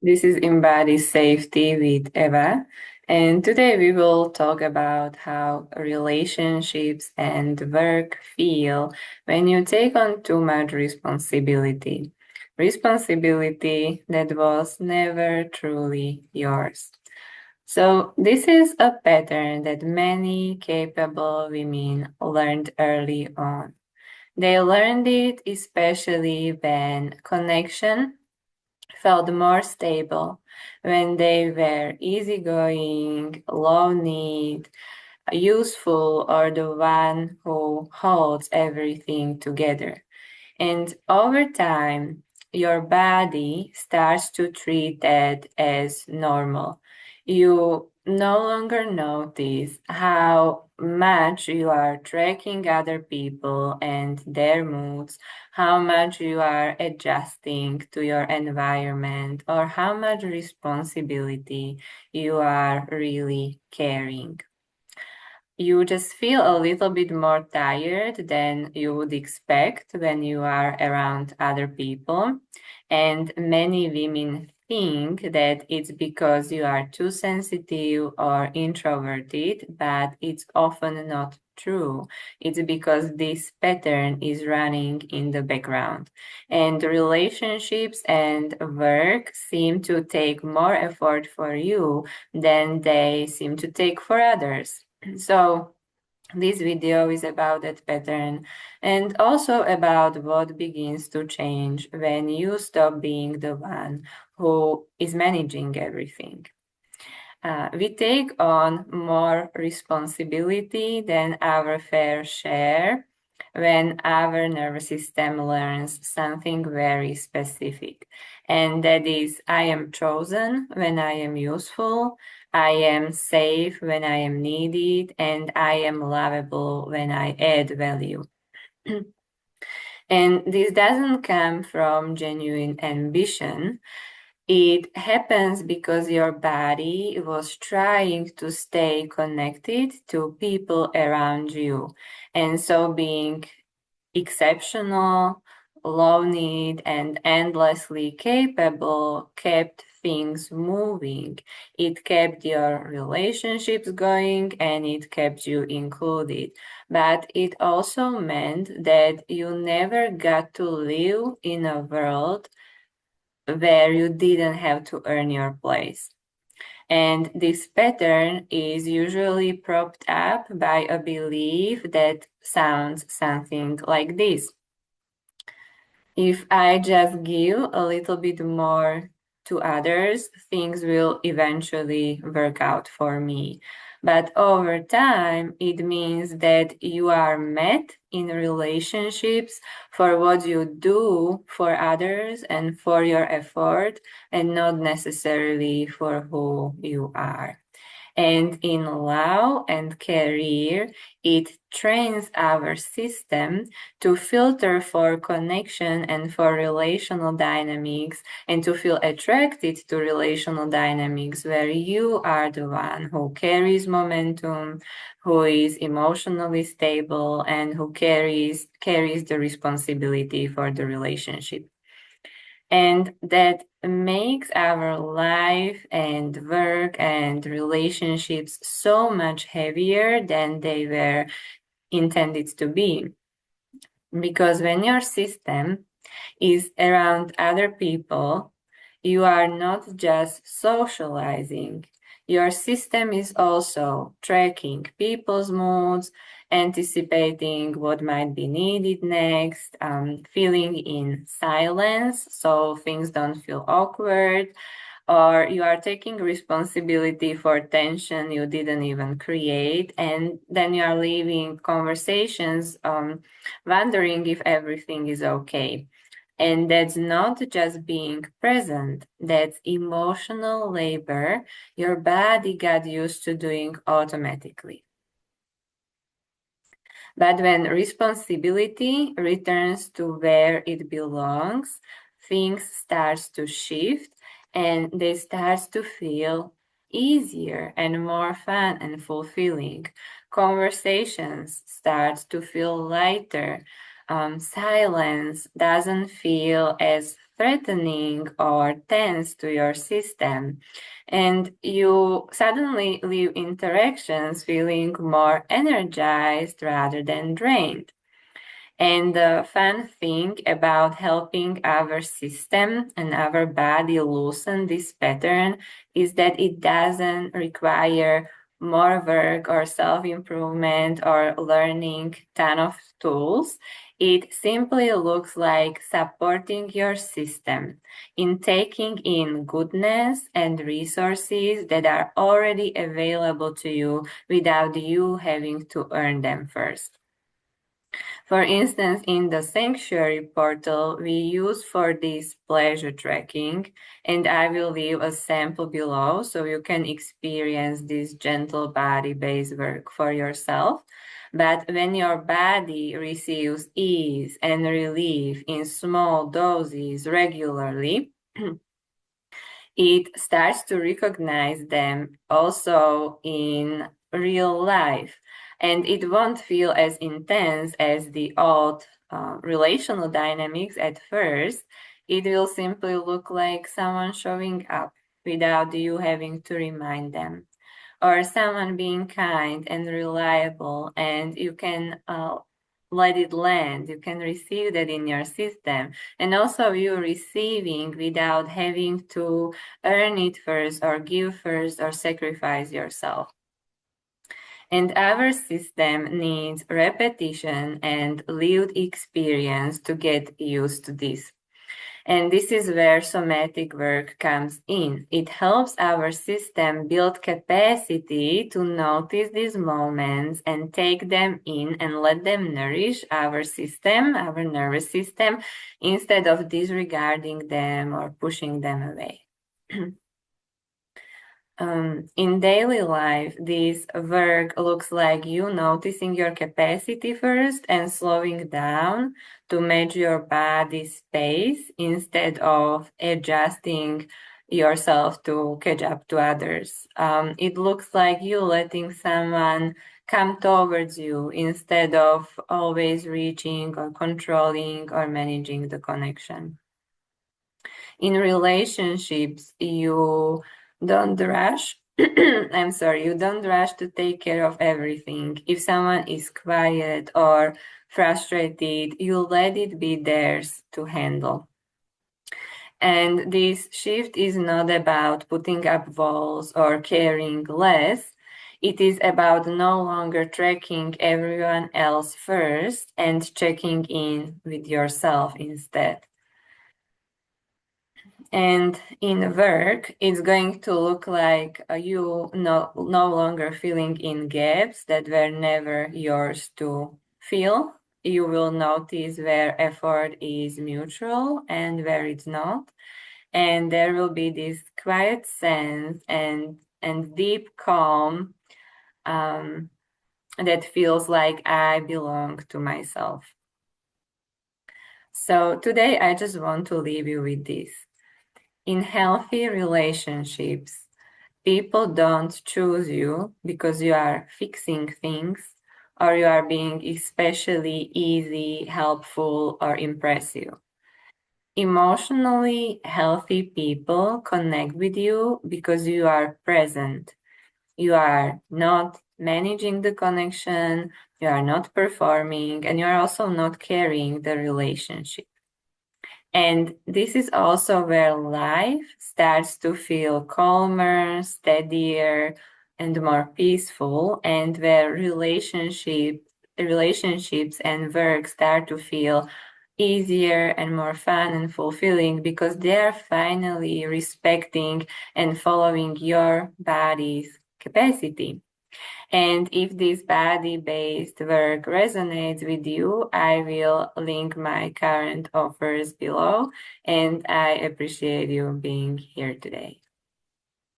This is Embody Safety with Eva, and today we will talk about how relationships and work feel when you take on too much responsibility. Responsibility that was never truly yours. So, this is a pattern that many capable women learned early on. They learned it especially when connection felt more stable when they were easygoing, low need, useful, or the one who holds everything together. And over time, your body starts to treat that as normal. You no longer notice how much you are tracking other people and their moods, how much you are adjusting to your environment, or how much responsibility you are really carrying. You just feel a little bit more tired than you would expect when you are around other people. And many women think that it's because you are too sensitive or introverted, but it's often not true. It's because this pattern is running in the background. And relationships and work seem to take more effort for you than they seem to take for others. So, this video is about that pattern and also about what begins to change when you stop being the one who is managing everything. We take on more responsibility than our fair share when our nervous system learns something very specific. And that is, I am chosen when I am useful, I am safe when I am needed, and I am lovable when I add value. And this doesn't come from genuine ambition. It happens because your body was trying to stay connected to people around you. And so being exceptional, low need, and endlessly capable kept things moving. It kept your relationships going and it kept you included. But it also meant that you never got to live in a world where you didn't have to earn your place. And this pattern is usually propped up by a belief that sounds something like this. If I just give a little bit more to others, things will eventually work out for me. But over time, it means that you are met in relationships for what you do for others and for your effort, and not necessarily for who you are. And in love and career, it trains our system to filter for connection and for relational dynamics and to feel attracted to relational dynamics where you are the one who carries momentum, who is emotionally stable, and who carries the responsibility for the relationship. And that makes our life and work and relationships so much heavier than they were intended to be. Because when your system is around other people, you are not just socializing. Your system is also tracking people's moods, anticipating what might be needed next, feeling in silence so things don't feel awkward, or you are taking responsibility for tension you didn't even create, and then you are leaving conversations wondering if everything is okay. And that's not just being present, that's emotional labor your body got used to doing automatically. But when responsibility returns to where it belongs, things start to shift and they start to feel easier and more fun and fulfilling. Conversations start to feel lighter. Silence doesn't feel as threatening or tense to your system. And you suddenly leave interactions feeling more energized rather than drained. And the fun thing about helping our system and our body loosen this pattern is that it doesn't require more work or self-improvement or learning ton of tools. It simply looks like supporting your system in taking in goodness and resources that are already available to you without you having to earn them first. For instance, in the Sanctuary portal, we use for this pleasure tracking, and I will leave a sample below so you can experience this gentle body-based work for yourself. But when your body receives ease and relief in small doses regularly, it starts to recognize them also in real life. And it won't feel as intense as the old relational dynamics at first. It will simply look like someone showing up without you having to remind them, or someone being kind and reliable, and you can let it land. You can receive that in your system. And also, you receiving without having to earn it first, or give first, or sacrifice yourself. And our system needs repetition and lived experience to get used to this. And this is where somatic work comes in. It helps our system build capacity to notice these moments and take them in and let them nourish our system, our nervous system, instead of disregarding them or pushing them away. In daily life, this work looks like you noticing your capacity first and slowing down to match your body's pace instead of adjusting yourself to catch up to others. It looks like you letting someone come towards you instead of always reaching or controlling or managing the connection. In relationships, you don't rush. You don't rush to take care of everything. If someone is quiet or frustrated, you let it be theirs to handle. And this shift is not about putting up walls or caring less. It is about no longer tracking everyone else first and checking in with yourself instead. And in work, it's going to look like you no longer filling in gaps that were never yours to fill. You will notice where effort is mutual and where it's not. And there will be this quiet sense and deep calm that feels like I belong to myself. So today I just want to leave you with this. In healthy relationships, people don't choose you because you are fixing things or you are being especially easy, helpful, or impressive. Emotionally healthy people connect with you because you are present. You are not managing the connection, you are not performing, and you are also not carrying the relationship. And this is also where life starts to feel calmer, steadier, and more peaceful, and where relationships and work start to feel easier and more fun and fulfilling because they are finally respecting and following your body's capacity. And if this body-based work resonates with you, I will link my current offers below. And I appreciate you being here today.